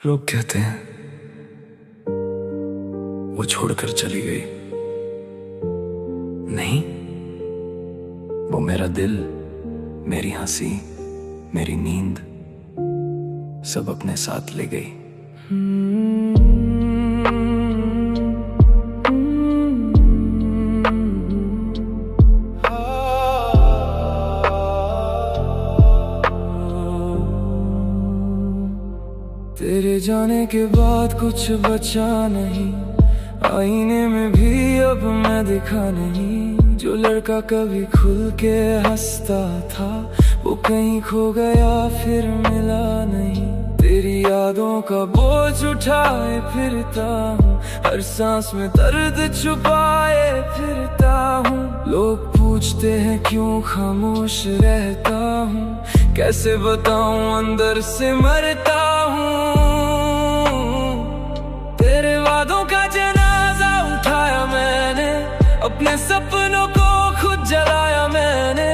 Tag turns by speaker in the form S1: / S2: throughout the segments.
S1: लोग कहते हैं वो छोड़कर चली गई। नहीं, वो मेरा दिल, मेरी हंसी, मेरी नींद सब अपने साथ ले गई। तेरे जाने के बाद कुछ बचा नहीं, आईने में भी अब मैं दिखा नहीं। जो लड़का कभी खुल के हंसता था वो कहीं खो गया, फिर मिला नहीं। तेरी यादों का बोझ उठाए फिरता हूँ, हर सांस में दर्द छुपाए फिरता हूँ। लोग पूछते हैं क्यों खामोश रहता हूँ, कैसे बताऊँ अंदर से मरता हूँ। तेरे वादों का जनाजा उठाया मैंने, अपने सपनों को खुद जलाया मैंने।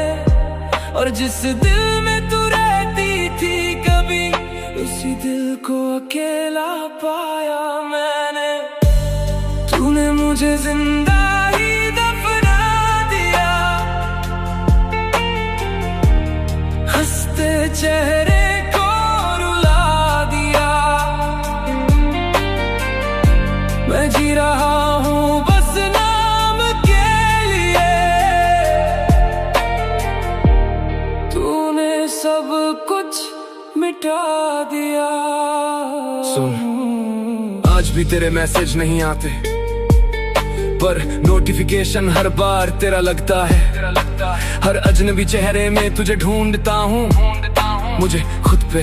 S1: और जिस दिल में तू रहती थी कभी, उसी दिल को अकेला पाया मैंने। तूने मुझे जिंदा ही दफना दिया, हंसते चेहरे को रुला दिया। मैं जी रहा हूँ बस नाम के लिए, तूने सब कुछ मिटा दिया। सुन, आज भी तेरे मैसेज नहीं आते, पर नोटिफिकेशन हर बार तेरा लगता है। हर अजनबी चेहरे में तुझे ढूंढता हूँ, मुझे खुद पे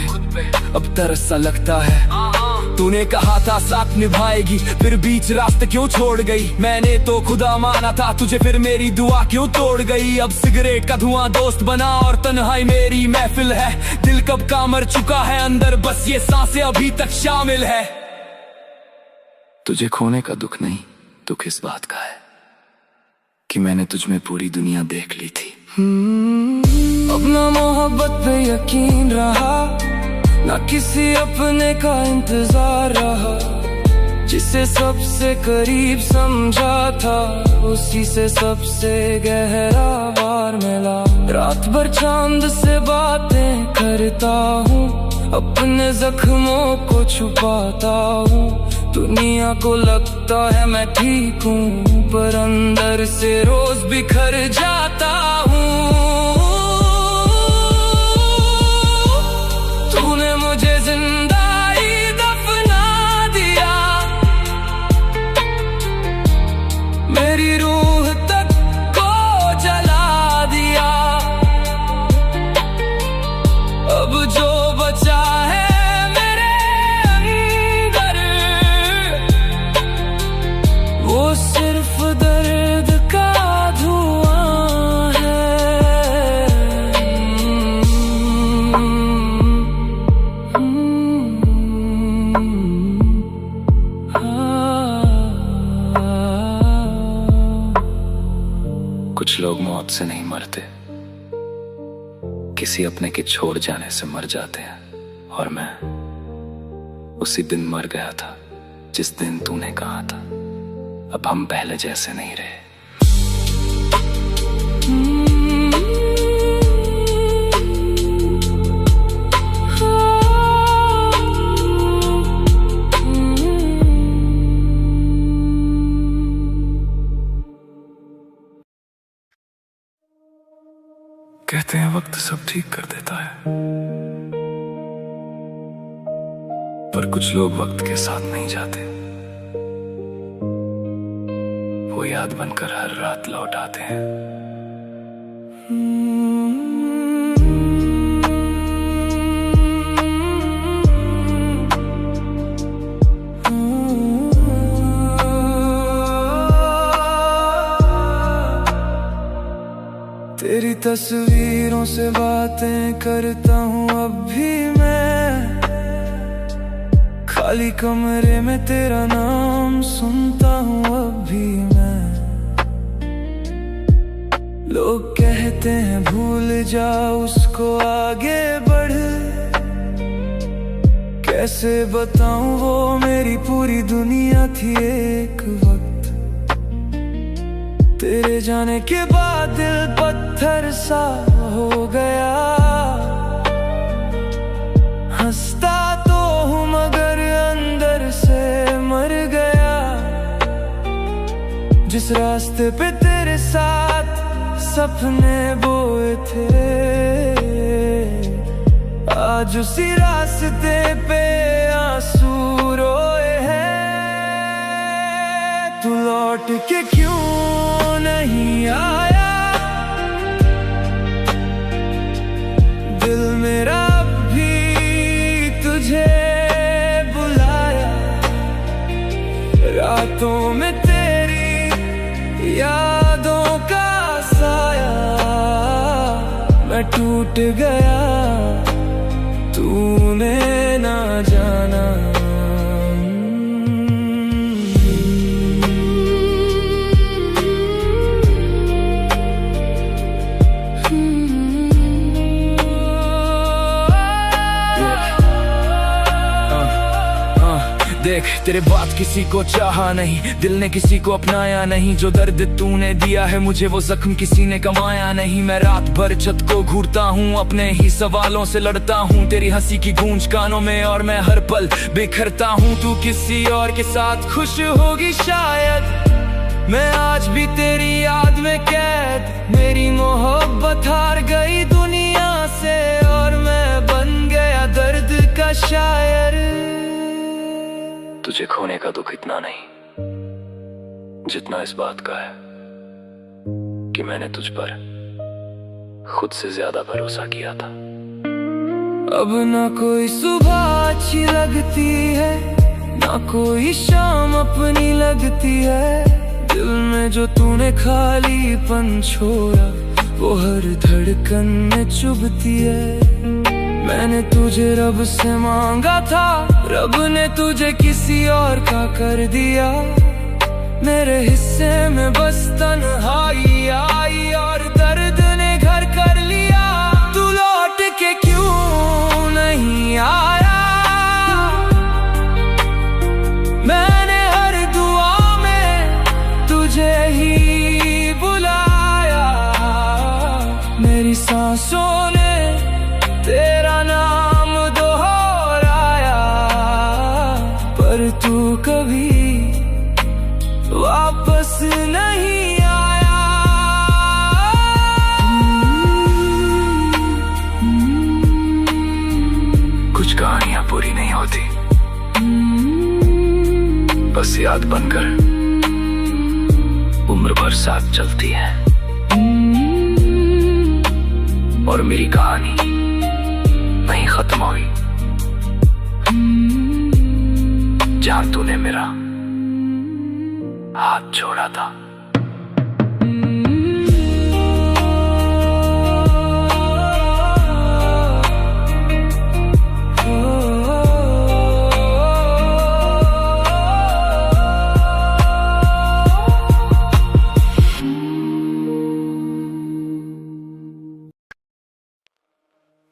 S1: अब तरस सा लगता है। तूने कहा था साथ निभाएगी, फिर बीच रास्ते क्यों छोड़ गई। मैंने तो खुदा माना था तुझे, फिर मेरी दुआ क्यों तोड़ गई। अब सिगरेट का धुआं दोस्त बना और तन्हाई मेरी महफिल है। दिल कब का मर चुका है अंदर, बस ये सांसें अभी तक शामिल है। तुझे खोने का दुख नहीं, दुख इस बात का है कि मैंने तुझ में पूरी दुनिया देख ली थी। अब ना मोहब्बत पे यकीन रहा, ना किसी अपने का इंतजार रहा। जिसे सबसे करीब समझा था, उसी से सबसे गहरा वार मिला। रात भर चांद से बातें करता हूँ, अपने जख्मों को छुपाता हूँ। दुनिया को लगता है मैं ठीक हूँ, पर अंदर से रोज बिखर जाता हूँ। तूने मुझे जिंदा ही दफना दिया, मेरी रूह तक को जला दिया। अब जो बचा है वो सिर्फ दर्द का धुआं है। कुछ लोग मौत से नहीं मरते, किसी अपने के छोड़ जाने से मर जाते हैं। और मैं उसी दिन मर गया था जिस दिन तूने कहा था अब हम पहले जैसे नहीं रहे। कहते हैं वक्त सब ठीक कर देता है, पर कुछ लोग वक्त के साथ नहीं जाते। वो याद बनकर हर रात लौट आते हैं। तेरी तस्वीरों से बातें करता हूँ अब भी मैं, खाली कमरे में तेरा नाम सुनता हूँ अब भी मैं। लोग कहते हैं भूल जा उसको आगे बढ़, कैसे बताऊं वो मेरी पूरी दुनिया थी एक वक्त। तेरे जाने के बाद दिल पत्थर सा हो गया। हंसता तो हूँ मगर अंदर से मर गया। जिस रास्ते पे तेरे साथ सपने बोए थे, आज उसी रास्ते पे आंसू रोए हैं। तू लौट के क्यों नहीं आया? दिल मेरा अब भी तुझे बुलाया। रातों में तेरी यादों का साया। मैं टूट गया, तूने ना जाना। देख तेरे बात किसी को चाहा नहीं, दिल ने किसी को अपनाया नहीं। जो दर्द तूने दिया है मुझे वो जख्म किसी ने कमाया नहीं। मैं रात भर छत को घूरता हूँ, अपने ही सवालों से लड़ता हूँ। तेरी हंसी की गूंज कानों में और मैं हर पल बिखरता हूँ। तू किसी और के साथ खुश होगी शायद। मैं आज भी तेरी याद में कैद। मेरी मोहब्बत हार गई दुनिया से और मैं बन गया दर्द का शायर। तुझे खोने का दुख इतना नहीं जितना इस बात का है कि मैंने तुझ पर खुद से ज्यादा भरोसा किया था। अब ना कोई सुबह अच्छी लगती है, ना कोई शाम अपनी लगती है। दिल में जो तूने खालीपन छोड़ा वो हर धड़कन में चुभती है। मैंने तुझे रब से मांगा था, रब ने तुझे किसी और का कर दिया। मेरे हिस्से में बस तन्हाई आई और दर्द ने घर कर लिया। तू लौट के क्यों नहीं आया? मैंने हर दुआ में तुझे ही बुलाया। मेरी सांसों ने तेरा नाम दोहराया, पर तू कभी वापस नहीं आया। कुछ कहानियां पूरी नहीं होती, बस याद बनकर उम्र भर साथ चलती है। और मेरी कहानी नहीं खत्म हुई जहां तूने मेरा हाथ छोड़ा था।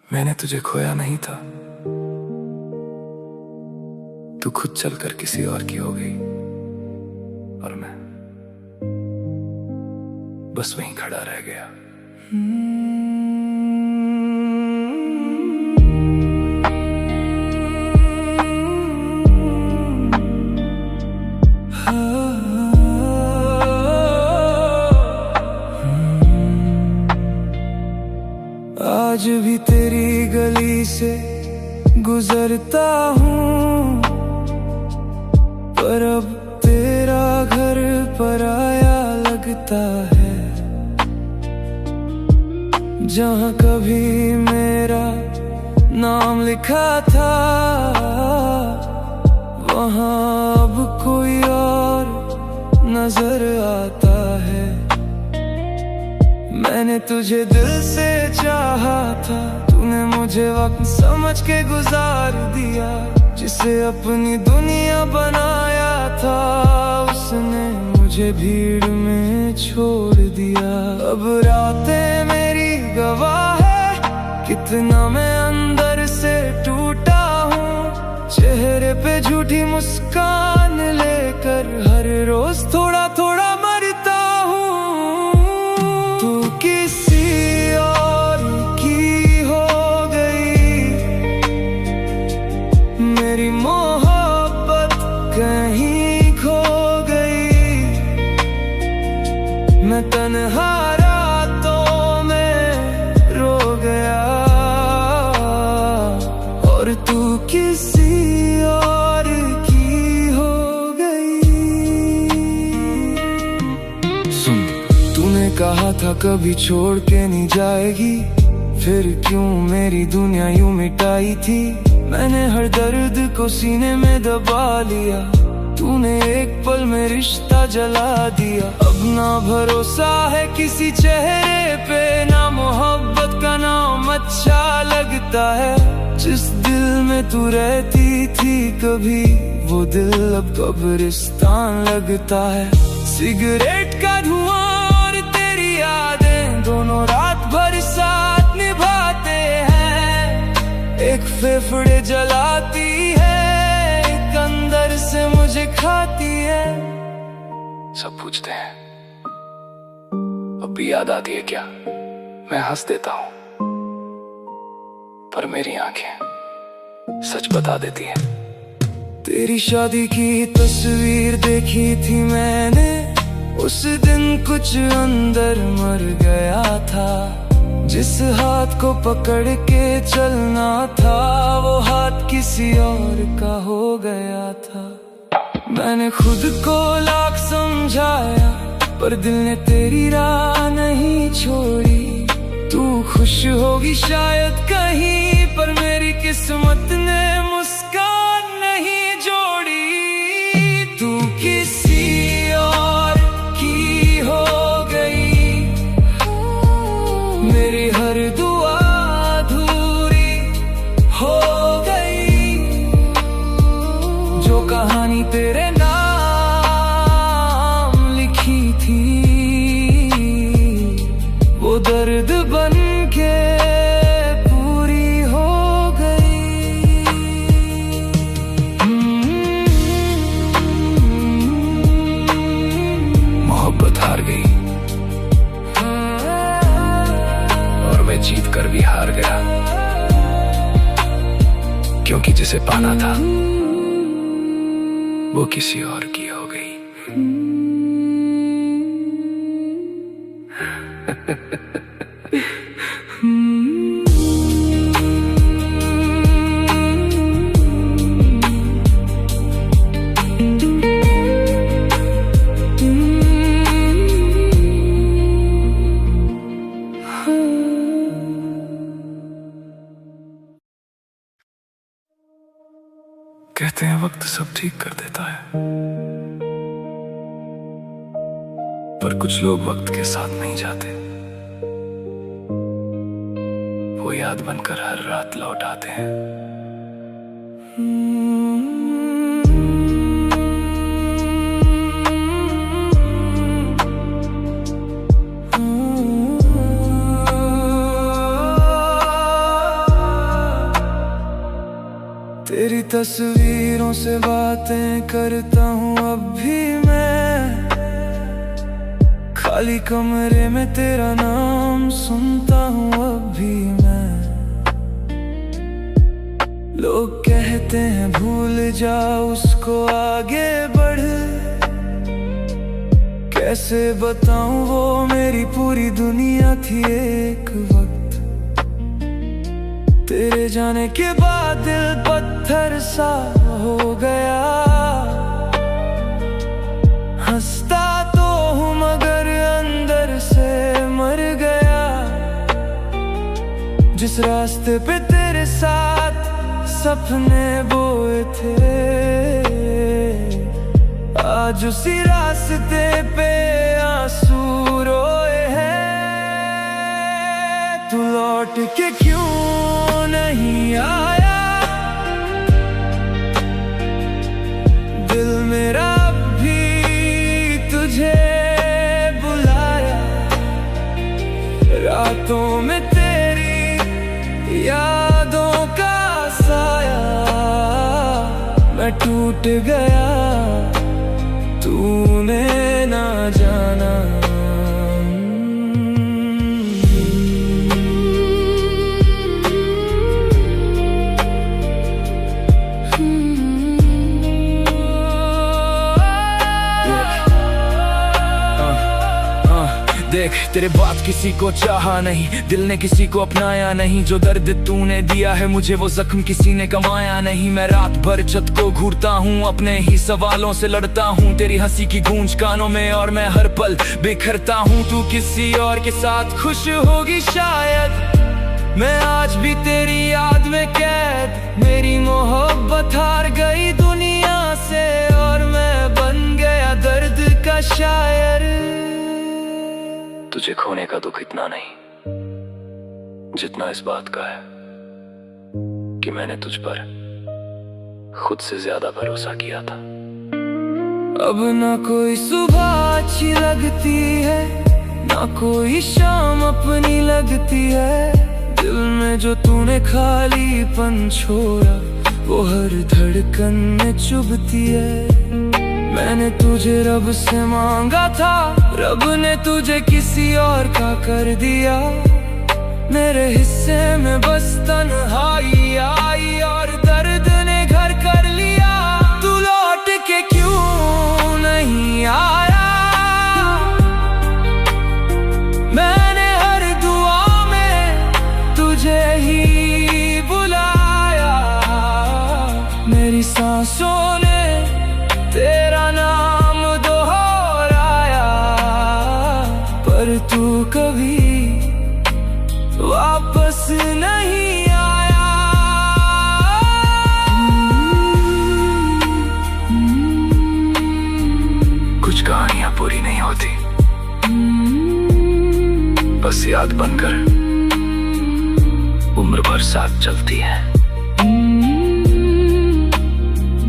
S1: मैंने तुझे खोया नहीं था, तू खुद चलकर किसी और की हो गई और मैं बस वहीं खड़ा रह गया। आज भी तेरी गली से गुजरता हूँ, पर अब तेरा घर पराया लगता है। जहाँ कभी मेरा नाम लिखा था वहाँ अब कोई और नजर आता है। मैंने तुझे दिल से चाहा था, तूने मुझे वक्त समझ के गुजार दिया। जिसे अपनी दुनिया बनाया था उसने मुझे भीड़ में छोड़ दिया। अब रातें मेरी गवाह है कितना मैं अंदर से टूटा हूँ। झूठी मुस्कान लेकर हर रोज थोड़ा थोड़ा मरता हूँ। तू किसी और की हो गई, मेरी मोहब्बत कहीं खो गई। मैं तन्हा रातों में रो गया और तू किसी और की हो गई। सुन, तूने कहा था कभी छोड़ के नहीं जाएगी, फिर क्यों मेरी दुनिया यूं मिटाई थी। मैंने हर दर्द को सीने में दबा लिया, तूने एक पल में रिश्ता जला दिया। अब ना भरोसा है किसी चेहरे पे, ना मोहब्बत का नाम अच्छा लगता है। जिस दिल में तू रहती थी कभी, वो दिल अब कब्रिस्तान लगता है। सिगरेट का धुआं और तेरी यादें दोनों रात भर साथ निभाते हैं। एक फेफड़े जलाती है, एक अंदर से मुझे खाती है। सब पूछते हैं अब भी याद आती है क्या, मैं हंस देता हूँ पर मेरी आंखें सच बता देती है। तेरी शादी की तस्वीर देखी थी मैंने, उस दिन कुछ अंदर मर गया था। जिस हाथ को पकड़ के चलना था, वो हाथ किसी और का हो गया था। मैंने खुद को लाख समझाया, पर दिल ने तेरी राह नहीं छोड़ी। तू खुश होगी शायद कहीं, पर मेरी किस्मत ने मुस्कान नहीं जोड़ी। तू किसी और की हो गई, मेरी हर दुआ अधूरी हो गई। जो कहानी तेरे नाम लिखी थी, वो दर्द बन के पूरी हो गई। मोहब्बत हार गई और मैं जीत कर भी हार गया, क्योंकि जिसे पाना था वो किसी और की हो गई। कहते हैं वक्त सब ठीक कर देता है, पर कुछ लोग वक्त के साथ नहीं जाते। वो याद बनकर हर रात लौट आते हैं। तेरी तस्वीरों से बातें करता हूँ अब भी मैं, खाली कमरे में तेरा नाम सुनता हूँ अब भी मैं। लोग कहते हैं भूल जा उसको आगे बढ़, कैसे बताऊं वो मेरी पूरी दुनिया थी एक वक्त। तेरे जाने के बाद दिल पत्थर सा हो गया, हंसता तो हूँ मगर अंदर से मर गया। जिस रास्ते पे तेरे साथ सपने बोए थे, आज उसी रास्ते पे आंसू रोए हैं। तू लौट के क्यों नहीं आया, दिल मेरा भी तुझे बुलाया। रातों में तेरी यादों का साया, मैं टूट गया, तूने ना जाना। देख तेरे बात किसी को चाहा नहीं, दिल ने किसी को अपनाया नहीं। जो दर्द तूने दिया है मुझे वो जख्म किसी ने कमाया नहीं। मैं रात भर छत को घूरता हूँ, अपने ही सवालों से लड़ता हूँ। तेरी हंसी की गूंज कानों में और मैं हर पल बिखरता हूँ। तू किसी और के साथ खुश होगी शायद, मैं आज भी तेरी याद में कैद। मेरी मोहब्बत हार गई दुनिया से और मैं बन गया दर्द का शायर। तुझे खोने का दुख इतना नहीं जितना इस बात का है कि मैंने तुझ पर खुद से ज्यादा भरोसा किया था। अब ना कोई सुबह अच्छी लगती है, ना कोई शाम अपनी लगती है। दिल में जो तूने खालीपन छोड़ा वो हर धड़कन में चुभती है। मैंने तुझे रब से मांगा था, रब ने तुझे किसी और का कर दिया। मेरे हिस्से में बस तन्हाई आई और दर्द ने घर कर लिया। तू लौट के क्यों नहीं आया, मैंने हर दुआ में तुझे ही बुलाया। मेरी सांसों ने तेरा नाम दोहराया, पर तू कभी वापस नहीं आया। कुछ कहानियां पूरी नहीं होती, बस याद बनकर उम्र भर साथ चलती है।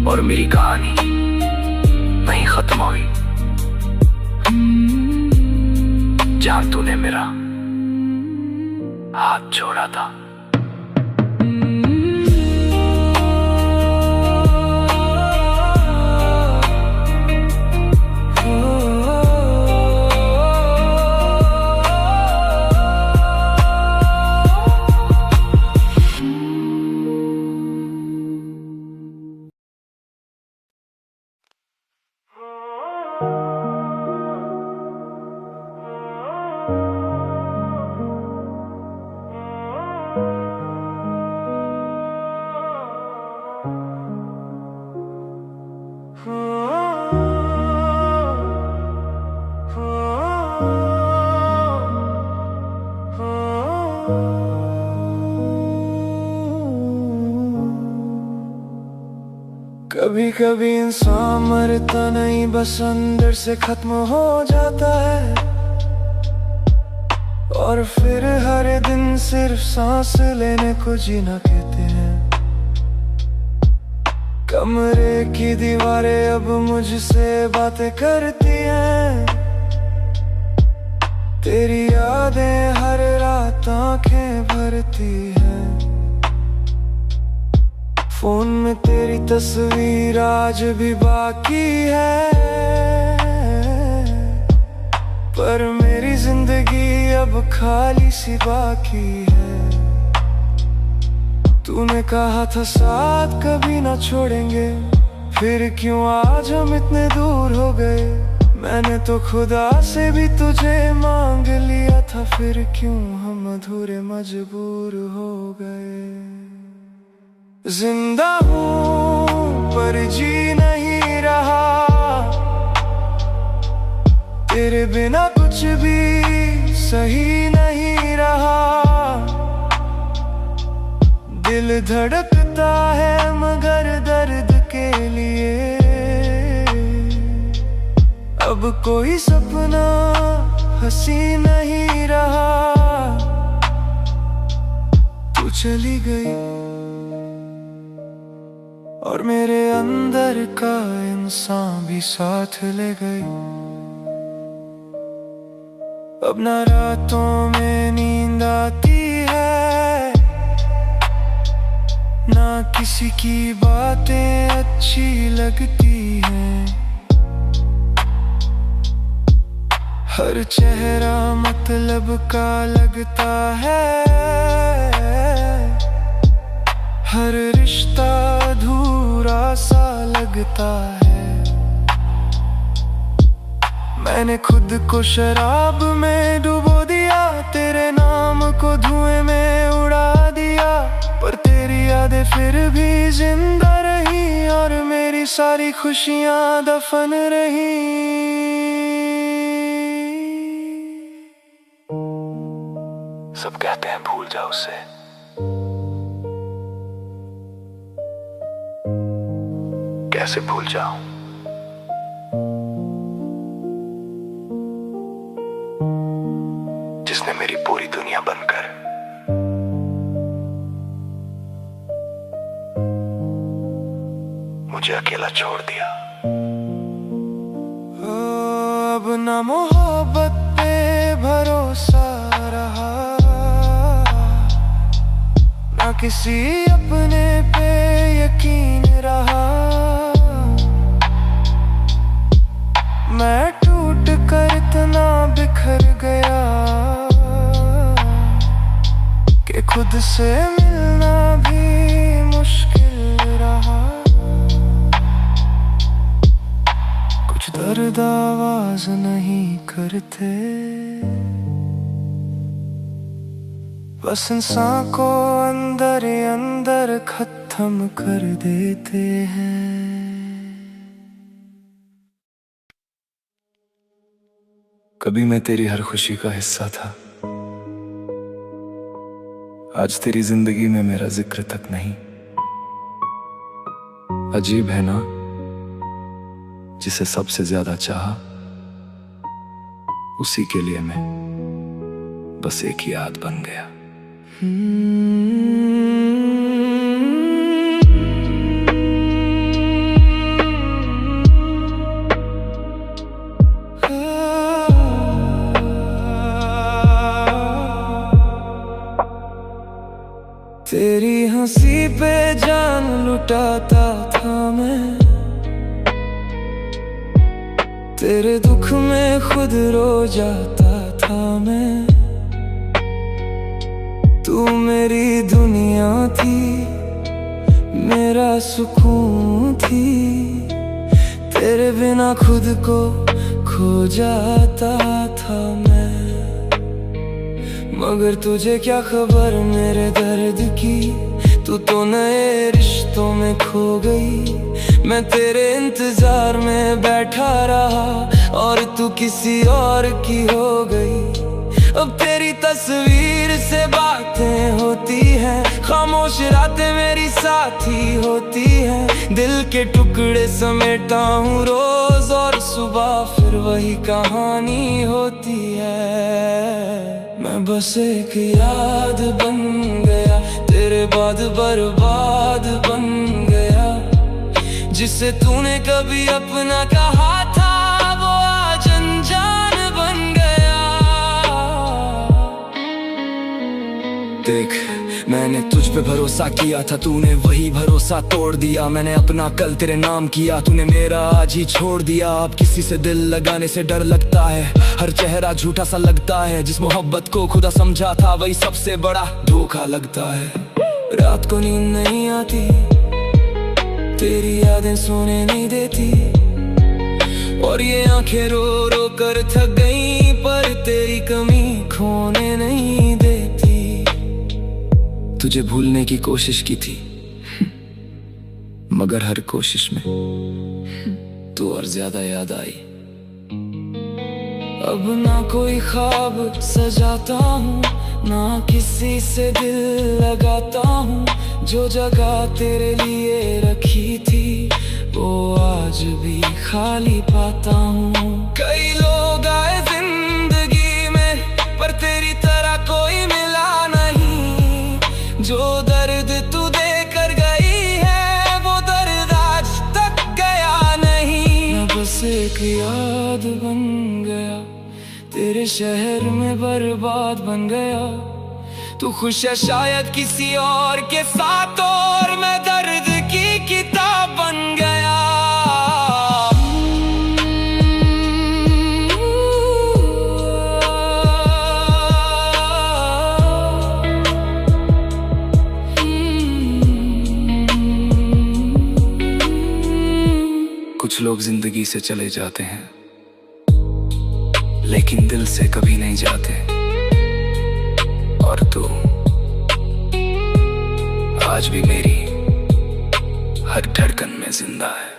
S1: और मेरी कहानी नहीं खत्म हुई जहां तूने मेरा हाथ छोड़ा था। कभी कभी इंसान मरता नहीं, बस अंदर से खत्म हो जाता है। और फिर हर दिन सिर्फ सांस लेने को जीना कहते हैं। कमरे की दीवारें अब मुझसे बातें करती हैं। तेरी यादें हर रात आंखें भरती हैं। फोन में तेरी तस्वीर आज भी बाकी है, पर मेरी जिंदगी अब खाली सी बाकी है। तूने कहा था साथ कभी ना छोड़ेंगे, फिर क्यों आज हम इतने दूर हो गए। मैंने तो खुदा से भी तुझे मांग लिया था, फिर क्यों हम अधूरे मजबूर हो गए। जिंदा हूँ पर जी नहीं रहा, तेरे बिना कुछ भी सही नहीं रहा। दिल धड़कता है मगर दर्द के लिए। अब कोई सपना हंसी नहीं रहा, तू चली गई और मेरे अंदर का इंसान भी साथ ले गई। अब ना रातों में नींद आती है, ना किसी की बातें अच्छी लगती है। हर चेहरा मतलब का लगता है, हर रिश्ता अधूरा सा लगता है। मैंने खुद को शराब में डुबो दिया, तेरे नाम को धुएं में उड़ा दिया, पर तेरी यादें फिर भी जिंदा रही और मेरी सारी खुशियां दफन रही। सब कहते हैं भूल जाओ उसे, कैसे भूल जाऊं? जिसने मेरी पूरी दुनिया बनकर मुझे अकेला छोड़ दिया। अब ना मोहब्बत पे भरोसा रहा, ना किसी अपने पे यकीन रहा। मैं टूट कर इतना बिखर गया कि खुद से मिलना भी मुश्किल रहा। कुछ दर्द आवाज नहीं करते, बस इंसान को अंदर ही अंदर खत्म कर देते हैं। कभी मैं तेरी हर खुशी का हिस्सा था, आज तेरी जिंदगी में मेरा जिक्र तक नहीं। अजीब है ना, जिसे सबसे ज्यादा चाहा, उसी के लिए मैं बस एक याद बन गया। तेरी हंसी पे जान लुटाता था मैं, तेरे दुख में खुद रो जाता था मैं। तू मेरी दुनिया थी, मेरा सुकून थी, तेरे बिना खुद को खो जाता था मैं। मगर तुझे क्या खबर मेरे दर्द की, तू तो नए रिश्तों में खो गई। मैं तेरे इंतजार में बैठा रहा और तू किसी और की हो गई। अब तेरी तस्वीर से बातें होती हैं, खामोश रातें मेरी साथी होती हैं। दिल के टुकड़े समेटा हूँ रोज और सुबह फिर वही कहानी होती है। मैं बस एक याद बन गया, तेरे बाद बर्बाद बन गया। जिसे तूने कभी अपना कहा था, वो आज अनजान बन गया। देख, मैंने तुझ पे भरोसा किया था, तूने वही भरोसा तोड़ दिया। मैंने अपना कल तेरे नाम किया, तूने मेरा आज ही छोड़ दिया। अब किसी से दिल लगाने से डर लगता है, हर चेहरा झूठा सा लगता है। जिस मोहब्बत को खुदा समझा था, वही सबसे बड़ा धोखा लगता है। रात को नींद नहीं आती, तेरी यादें सोने नहीं देती, और ये आंखें रो रो कर थक गई, पर तेरी कमी खोने नहीं देती। तुझे भूलने की कोशिश की थी, मगर हर कोशिश में तू और ज्यादा याद आई। अब ना कोई ख्वाब सजाता हूँ, ना किसी से दिल लगाता हूँ। जो जगह तेरे लिए रखी थी, वो आज भी खाली पाता हूँ। कई लोग आए जिंदगी में, पर तेरी तरह कोई मिला नहीं। जो दर्द तू दे कर गई है, वो दर्द आज तक गया नहीं। मैं बस एक याद बन गया, तेरे शहर में बर्बाद बन गया। तू खुश है शायद किसी और के साथ, और मैं दर्द की किताब बन गया। कुछ लोग जिंदगी से चले जाते हैं, लेकिन दिल से कभी नहीं जाते। और तू आज भी मेरी हर धड़कन में जिंदा है।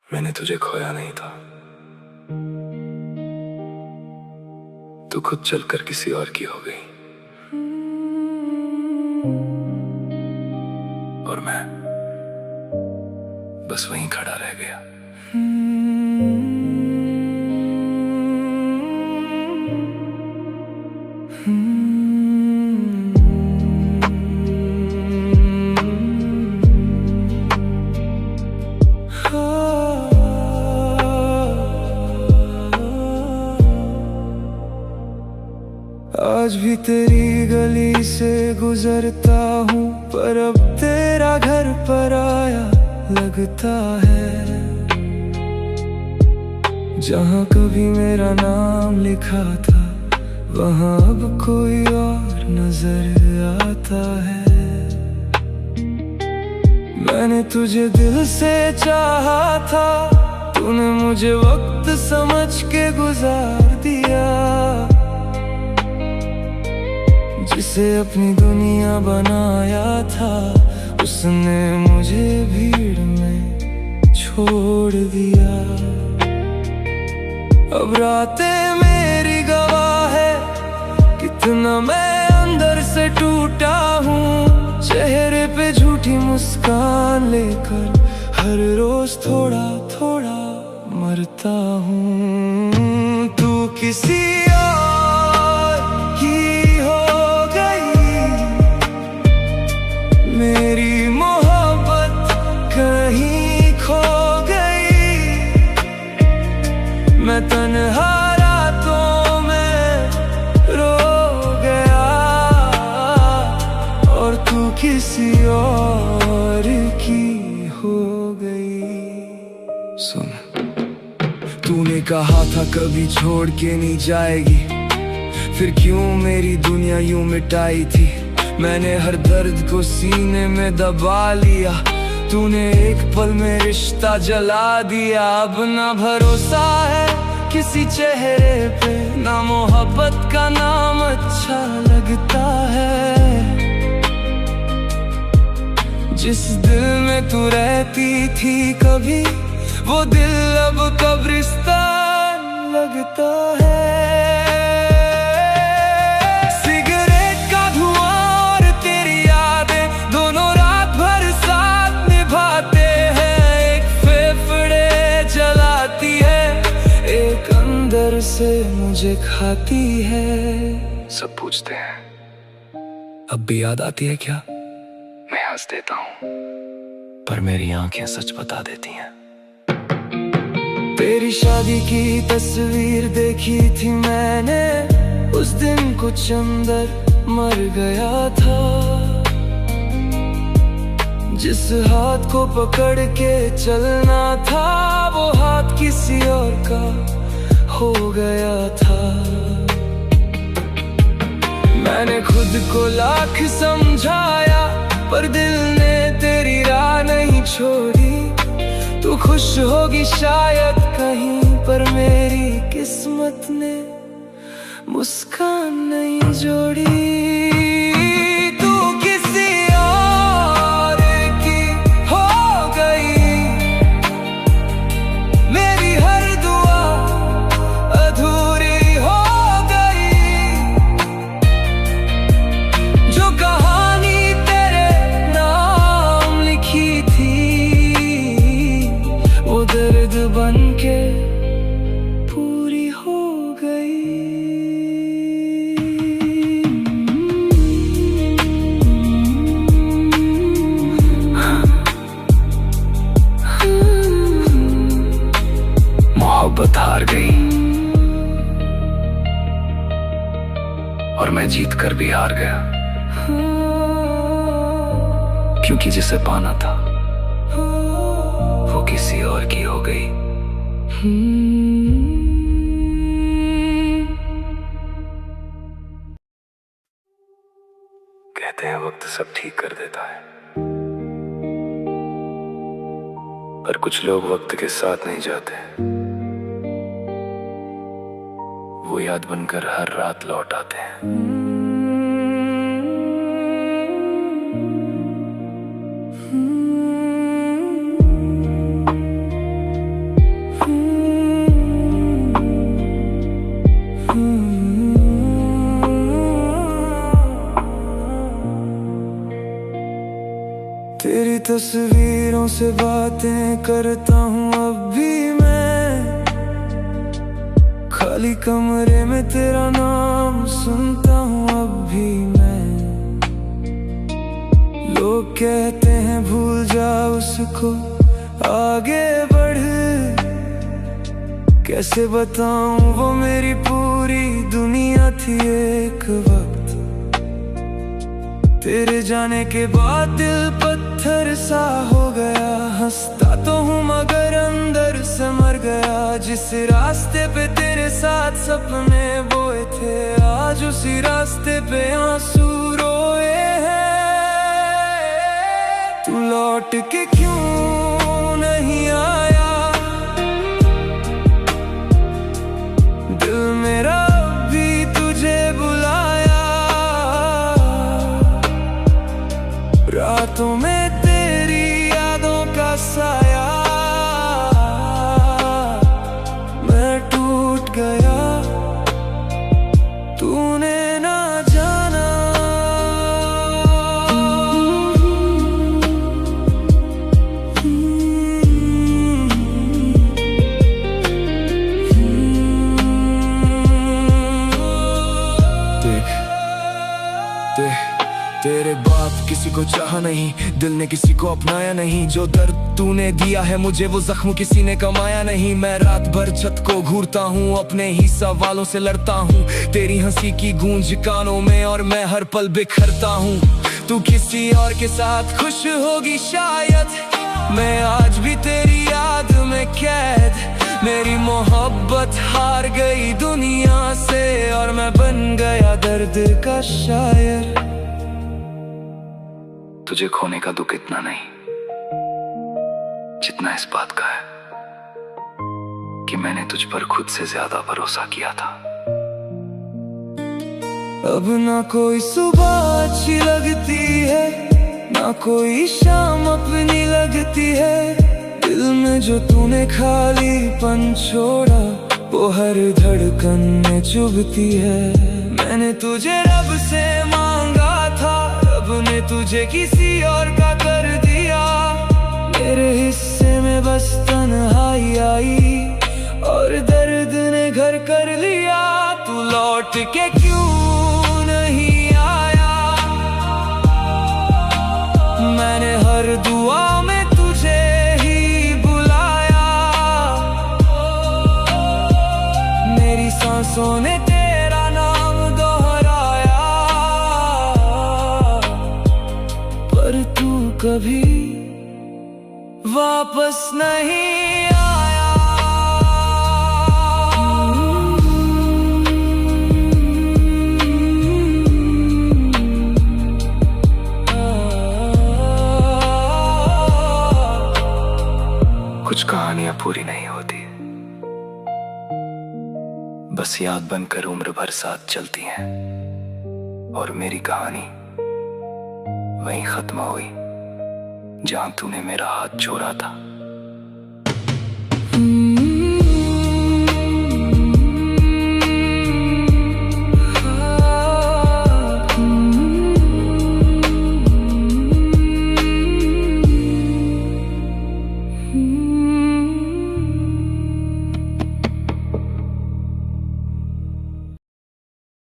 S1: मैंने तुझे खोया नहीं था, तू खुद चलकर किसी और की हो गई, और मैं बस वहीं खड़ा रह गया।
S2: आज भी तेरी गली से गुजरता हूँ, पर अब तेरा घर पराया लगता है। जहाँ कभी मेरा नाम लिखा था, वहाँ अब कोई और नजर आता है। मैंने तुझे दिल से चाहा था, तूने मुझे वक्त समझ के गुजार दिया। जिसे अपनी दुनिया बनाया था, उसने मुझे भीड़ में छोड़ दिया। अब रातें मेरी गवाह है, कितना मैं अंदर से टूटा हूँ। चेहरे पे झूठी मुस्कान लेकर हर रोज थोड़ा थोड़ा मरता हूँ। तू किसी और की हो गई, मेरी मोहब्बत कहीं खो गई। मैं तन्हा रातों में रो गया, और तू किसी और की हो गई।
S1: सुन, तूने कहा था कभी छोड़ के नहीं जाएगी, फिर क्यों मेरी दुनिया यूं मिटाई थी। मैंने हर दर्द को सीने में दबा लिया, तूने एक पल में रिश्ता जला दिया। अब ना भरोसा है किसी चेहरे पे, ना मोहब्बत का नाम अच्छा लगता है। जिस दिल में तू रहती थी कभी, वो दिल अब कब्रिस्तान लगता है। सिगरेट का धुआं और तेरी यादें दोनों रात भर साथ निभाते हैं। एक फेफड़े जलाती है, एक अंदर से मुझे खाती है। सब पूछते हैं अब भी याद आती है क्या, मैं हंस देता हूँ, पर मेरी आंखें सच बता देती हैं।
S2: तेरी शादी की तस्वीर देखी थी मैंने, उस दिन कुछ अंदर मर गया था। जिस हाथ को पकड़ के चलना था, वो हाथ किसी और का हो गया था। मैंने खुद को लाख समझाया, पर दिल ने तेरी राह नहीं छोड़ी। तू खुश होगी शायद कहीं, पर मेरी किस्मत ने मुस्कान नहीं जोड़ी। तू किसी और की हो गई, मेरी हर दुआ अधूरी हो गई। जो कहानी तेरे नाम लिखी थी, वो दर्द बनके पूरी हो गई।
S1: मोहब्बत हार गई, और मैं जीत कर भी हार गया। क्योंकि जिसे पाना था वो किसी और की हो गई। कहते हैं वक्त सब ठीक कर देता है, पर कुछ लोग वक्त के साथ नहीं जाते। वो याद बनकर हर रात लौट आते हैं।
S2: तेरी तस्वीरों से बातें करता हूँ अब भी मैं, खाली कमरे में तेरा नाम सुनता हूँ अब भी मैं। लोग कहते हैं भूल जा उसको, आगे बढ़। कैसे बताऊं वो मेरी पूरी दुनिया थी एक वक्त। तेरे जाने के बाद दिल पत्थर सा हो गया। हंसता तो हूँ मगर अंदर से मर गया। जिस रास्ते पे तेरे साथ सपने बोए थे, आज उसी रास्ते पे आंसू रोए हैं। तू लौट के क्यों नहीं आया, दिल मेरा भी तुझे बुलाया। रातों में तेरी यादों का साया, मैं टूट गया तूने ना जाना। तेरे बाप किसी को चाहा नहीं, दिल ने किसी को अपनाया नहीं। जो दर्द तूने दिया है मुझे वो जख्म किसी ने कमाया नहीं। मैं रात भर छत को घूरता हूँ, अपने ही सवालों से लड़ता हूँ। तेरी हंसी की गूंज कानों में और मैं हर पल बिखरता हूँ। तू किसी और के साथ खुश होगी शायद, मैं आज भी तेरी याद में कैद। मेरी मोहब्बत हार गई दुनिया से और मैं बन गया दर्द का शायर।
S1: तुझे खोने का दुख इतना नहीं जितना इस बात का है कि मैंने तुझ पर खुद से ज्यादा भरोसा किया था।
S2: अब ना कोई सुबह अच्छी लगती है, ना कोई शाम अपनी लगती है। दिल में जो तूने खालीपन छोड़ा वो हर धड़कन में चुभती है। मैंने तुझे रब से मांगा था, रब ने तुझे किसी और का कर दिया। मेरे हिस्से में बस तन्हाई आई और दर्द ने घर कर लिया। तू लौट के क्यों नहीं आया, मैंने हर दुआ में तुझे ही बुलाया। मेरी सांसों ने तेरा नाम दोहराया, पर तू कभी वापस नहीं आया।
S1: कुछ कहानियां पूरी नहीं होती, बस याद बनकर उम्र भर साथ चलती हैं। और मेरी कहानी वहीं खत्म हुई जहां तूने मेरा हाथ छोड़ा था।